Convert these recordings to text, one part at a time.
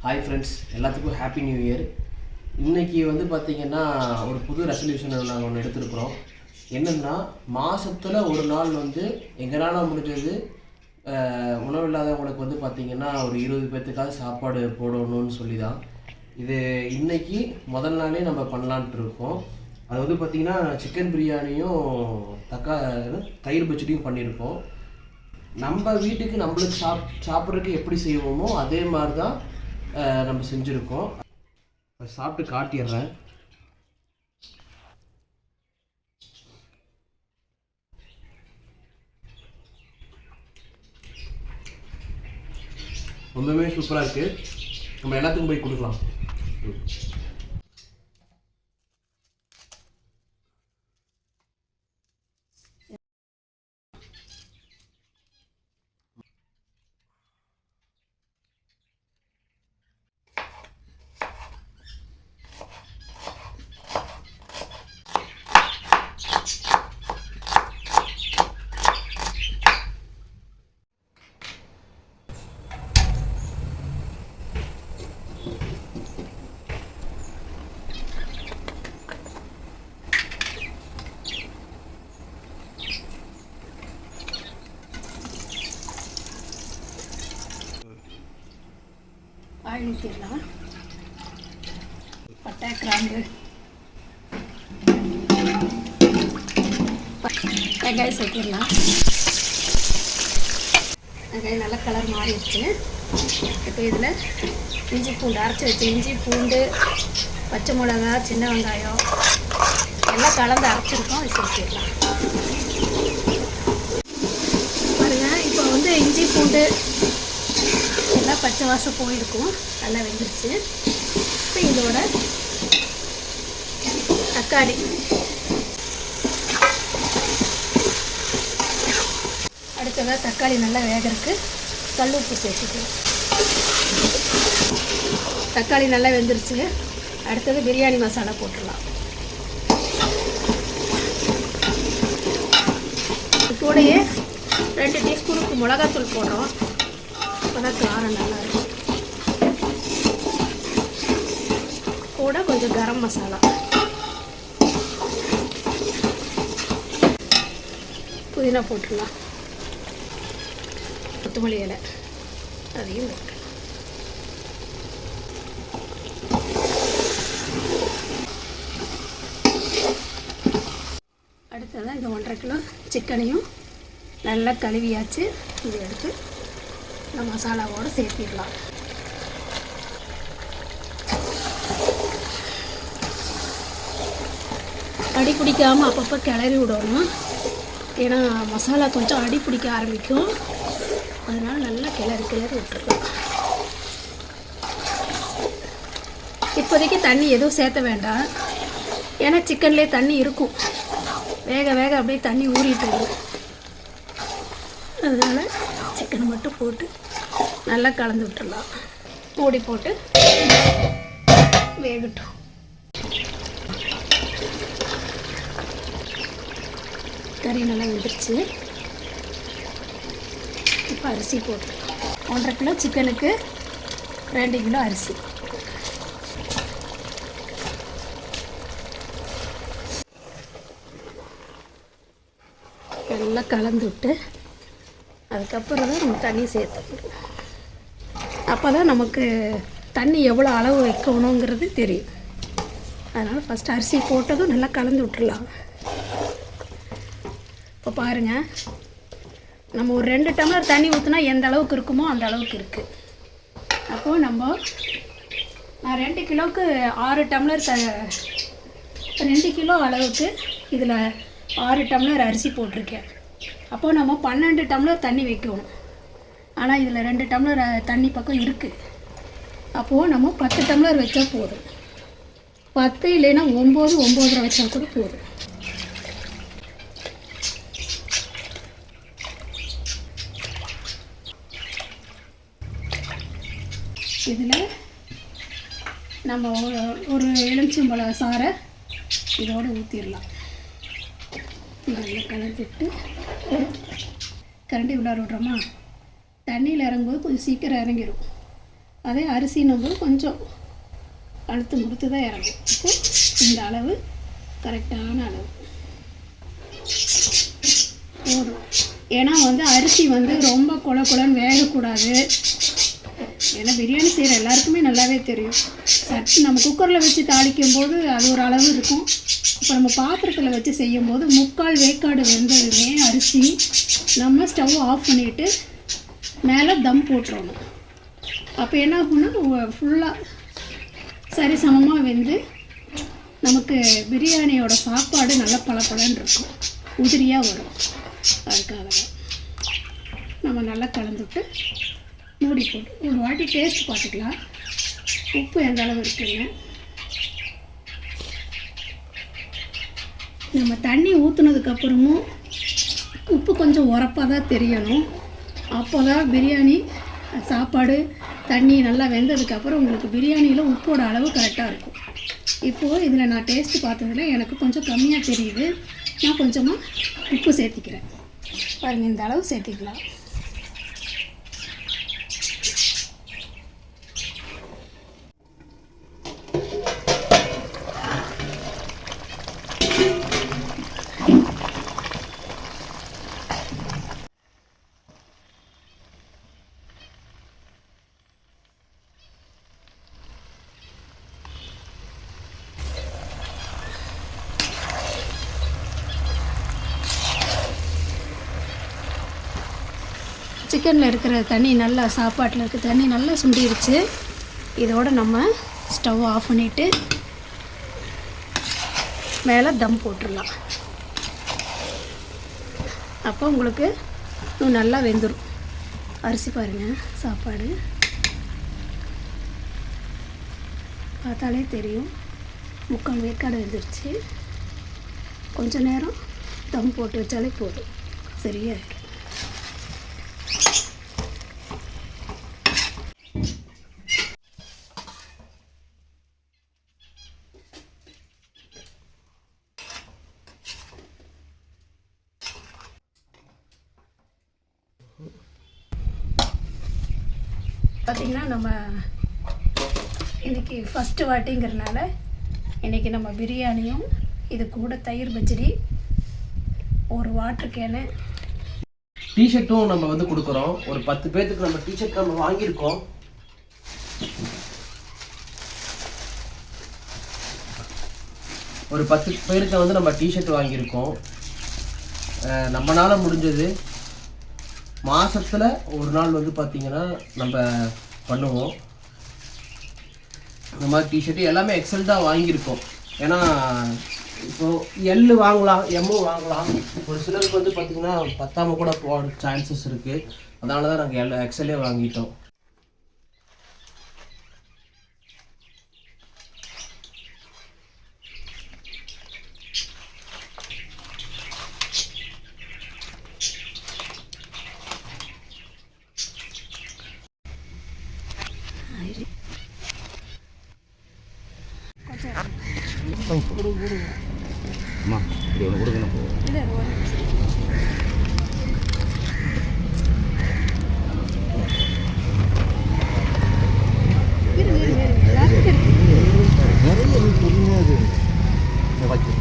Hi friends, எல்லாத்துக்கும் happy new year. இன்றைக்கி வந்து பார்த்திங்கன்னா ஒரு புது ரெசல்யூஷனை நாங்கள் ஒன்று எடுத்துருக்குறோம். என்னென்னா, மாதத்தில் ஒரு நாள் வந்து எங்களால் முடிஞ்சது உணவு இல்லாதவங்களுக்கு வந்து பார்த்திங்கன்னா ஒரு 20 பேர்த்துக்காவது சாப்பாடு போடணும்னு சொல்லி தான் இது இன்றைக்கி முதல் நாளே நம்ம பண்ணலான்ட்டு இருக்கோம். அது வந்து பார்த்திங்கன்னா சிக்கன் பிரியாணியும் தயிர் பச்சடியும் பண்ணியிருக்கோம். நம்ம வீட்டுக்கு நம்மளுக்கு சாப்பிட்றதுக்கு எப்படி செய்வோமோ அதே மாதிரி தான் நம்ம செஞ்சுருக்கோம். சாப்பிட்டு காட்டிடுறேன். ரொம்பவே சூப்பராக இருக்குது. நம்ம எல்லாத்துக்கும் போய் கொடுக்கலாம். ஆயில் ஊற்றிடலாம். பட்டை, கிராம்பு, வெங்காயம் சேர்த்திடலாம். வெங்காயம் நல்லா கலர் மாறிடுச்சு. இப்போ இதில் இஞ்சி பூண்டு அரைச்சி வச்சு இஞ்சி பூண்டு, பச்சை மிளகா, சின்ன வெங்காயம் எல்லாம் கலந்து அரைச்சிருக்கோம். அது சேர்த்திடலாம். பாருங்கள், இப்போ வந்து இஞ்சி பூண்டு எல்லாம் பச்சை வாசம் போயிருக்கும். நல்லா வெந்துருச்சு. இப்போ இதோட தக்காளி, அடுத்ததாக தக்காளி நல்லா வேகிறதுக்கு கல் உப்பு சேர்த்துக்கலாம். தக்காளி நல்லா வெந்துருச்சு. அடுத்தது பிரியாணி மசாலா போட்டுடலாம். கூடயே 2 டீஸ்பூனுக்கு மிளகாத்தூள் போடுறோம். அப்போதான் காரம் நல்லாயிருக்கும். கூட கொஞ்சம் கரம் மசாலா, புதினா போட்டுடலாம். கொத்தமல்லி இலை அதையும் போட்டுடலாம். அடுத்ததான் இந்த 1.5 கிலோ சிக்கனையும் நல்லா கழுவியாச்சு. இதை எடுத்து இந்த மசாலாவோடு சேர்த்திடலாம். அடி பிடிக்காமல் அப்பப்போ கிளறி விடணும். ஏன்னா மசாலா கொஞ்சம் அடி பிடிக்க ஆரம்பிக்கும். அதனால் நல்லா கிளறி விட்டுருக்கலாம். இப்போதைக்கு தண்ணி எதுவும் சேர்த்த வேண்டாம். ஏன்னா சிக்கன்லேயே தண்ணி இருக்கும். வேக வேக அப்படியே தண்ணி ஊறிட்டு வரும். அதனால் சிக்கனை மட்டும் போட்டு நல்லா கலந்து விட்டுடலாம். மூடி போட்டு வேகட்டும். கறி நல்லா வெந்துருச்சு. இப்போ அரிசி போட்டுடலாம். 1.5 கிலோ சிக்கனுக்கு 2 கிலோ அரிசி. நல்லா கலந்து விட்டு அதுக்கப்புறம் தான் நம்ம தண்ணி சேர்த்துக்கணும். அப்போ தான் நமக்கு தண்ணி எவ்வளோ அளவு வைக்கணுங்கிறது தெரியும். அதனால் ஃபஸ்ட்டு அரிசி போட்டதும் நல்லா கலந்து விட்டுடலாம். இப்போ பாருங்கள், நம்ம ஒரு 2 டம்ளர் தண்ணி ஊற்றினா எந்த அளவுக்கு இருக்குமோ அந்த அளவுக்கு இருக்குது. அப்போது நான் 2 கிலோவுக்கு 6 டம்ளர் 2 கிலோ அளவுக்கு இதில் 6 டம்ளர் அரிசி போட்டிருக்கேன். அப்போது நம்ம 12 டம்ளர் தண்ணி வைக்கணும். ஆனால் இதில் 2 டம்ளர் தண்ணி பக்கம் இருக்குது. அப்போது நம்ம 10 டம்ளர் வச்சா போதும். 10 இல்லைன்னா 9, 9.5 வச்சா கூட போதும். இதில் நம்ம ஒரு எலுமிச்சம்பழ சாறை இதோடு ஊற்றிடலாம். நல்லா கலந்துட்டு கரண்டி உள்ளார விட்றோமா, தண்ணியில் இறங்கும்போது கொஞ்சம் சீக்கிரம் இறங்கிடும். அதே அரிசி நம்ம கொஞ்சம் அழுத்து கொடுத்து தான் இறங்கும். இப்போ இந்த அளவு கரெக்டான அளவு போதும். ஏன்னா வந்து அரிசி வந்து ரொம்ப குழன்னு வேகக்கூடாது. ஏன்னா பிரியாணி செய்கிற எல்லாருக்குமே நல்லாவே தெரியும். சட்டு நம்ம குக்கரில் வச்சு தாளிக்கும் போது அது ஒரு அளவு இருக்கும். இப்போ நம்ம பாத்திரத்தில் வச்சு செய்யும்போது 3/4 வேக்காடு வெந்ததுமே அரிசி நம்ம ஸ்டவ் ஆஃப் பண்ணிவிட்டு மேலே தம் போட்டுறணும். அப்போ என்ன ஆகும்னா ஃபுல்லாக சரி சமமாக வெந்து நமக்கு பிரியாணியோட சாப்பாடு நல்லா பளபளன்னு இருக்கும், உதிரியாக வரும். அதுக்காக தான் நம்ம நல்லா கலந்துவிட்டு மூடி போட்டு ஒரு வாட்டி டேஸ்ட் பார்த்துக்கலாம் உப்பு எந்த அளவு இருக்குங்க. நம்ம தண்ணி ஊற்றுனதுக்கப்புறமும் உப்பு கொஞ்சம் உரப்பாக தான் தெரியணும். அப்போ தான் பிரியாணி சாப்பாடு தண்ணி நல்லா வெந்ததுக்கப்புறம் உங்களுக்கு பிரியாணியில் உப்போட அளவு கரெக்டாக இருக்கும். இப்போது இதில் நான் டேஸ்ட்டு பார்த்ததுல எனக்கு கொஞ்சம் கம்மியாக தெரியுது. நான் கொஞ்சமாக உப்பு சேர்த்திக்கிறேன். பாருங்கள், இந்த அளவு சேர்த்திக்கலாம். சிக்கனில் இருக்கிற தண்ணி நல்லா, சாப்பாட்டில் இருக்கிற தண்ணி நல்லா சுண்டிருச்சு. இதோடு நம்ம ஸ்டவ் ஆஃப் பண்ணிவிட்டு மேலே தம் போட்டுடலாம். அப்போ உங்களுக்கு இன்னும் நல்லா வெந்துடும். அரிசி பாருங்கள், சாப்பாடு பார்த்தாலே தெரியும் 3/4 வேக்காடு வெந்துருச்சு. கொஞ்சம் நேரம் தம் போட்டு வச்சாலே போதும், சரியாக இருக்கும். பார்த்திங்கன்னா நம்ம இன்றைக்கி ஃபஸ்ட்டு வாட்டிங்கிறனால இன்றைக்கி நம்ம பிரியாணியும் இது கூட தயிர் பச்சடி, ஒரு வாட்டர் கேனு, டிஷர்ட்டும் நம்ம வந்து கொடுக்குறோம். ஒரு 10 பேர்த்துக்கு நம்ம டிஷர்ட் நம்ம வாங்கியிருக்கோம். ஒரு 10 பேருக்கு வந்து நம்ம டிஷர்ட் வாங்கியிருக்கோம். நம்மளால் முடிஞ்சது மாதத்தில் ஒரு நாள் வந்து பார்த்திங்கன்னா நம்ம பண்ணுவோம். இந்த மாதிரி டிஷர்ட்டு எல்லாமே எக்ஸல் தான் வாங்கியிருக்கோம். ஏன்னா இப்போது எல் வாங்கலாம், எம்மும் வாங்கலாம். ஒரு சிலருக்கு வந்து பார்த்திங்கன்னா பத்தாமல் கூட போட சான்சஸ் இருக்குது. அதனால தான் நாங்கள் எக்ஸலே வாங்கிட்டோம். அம்மா இப்படி ஒன்று கொடுக்கணும். நிறைய புரியாது வைக்க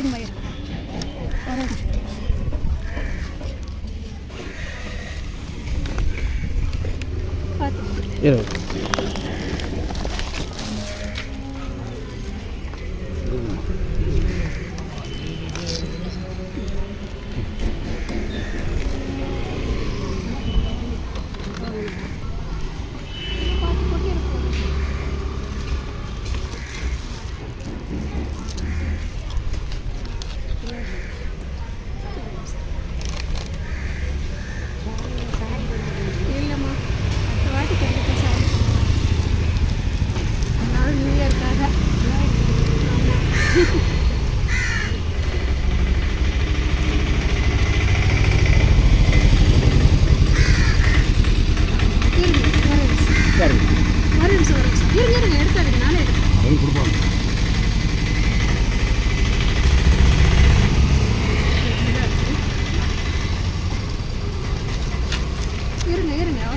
இருங்க பார்த்து இல்லைம்மா, அடுத்த வாட்டி கண்டிப்பாக சாப்பிடுவோம்.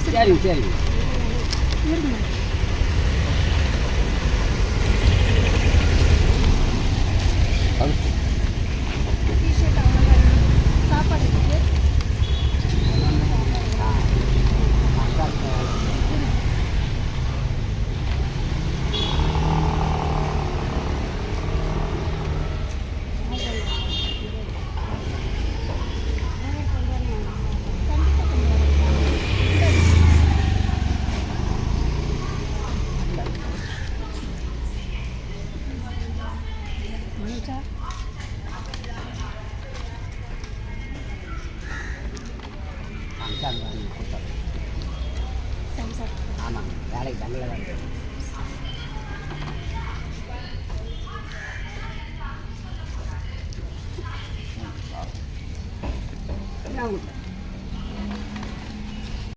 சரி சரி இருங்க. அது டிஷர்ட் அவ்வளோதான். சாப்பாடு இருக்கு. மனுஷா சாம்சங் ஆமாம் வேலைக்கு தண்ணியில் தான் இருக்கு. நான்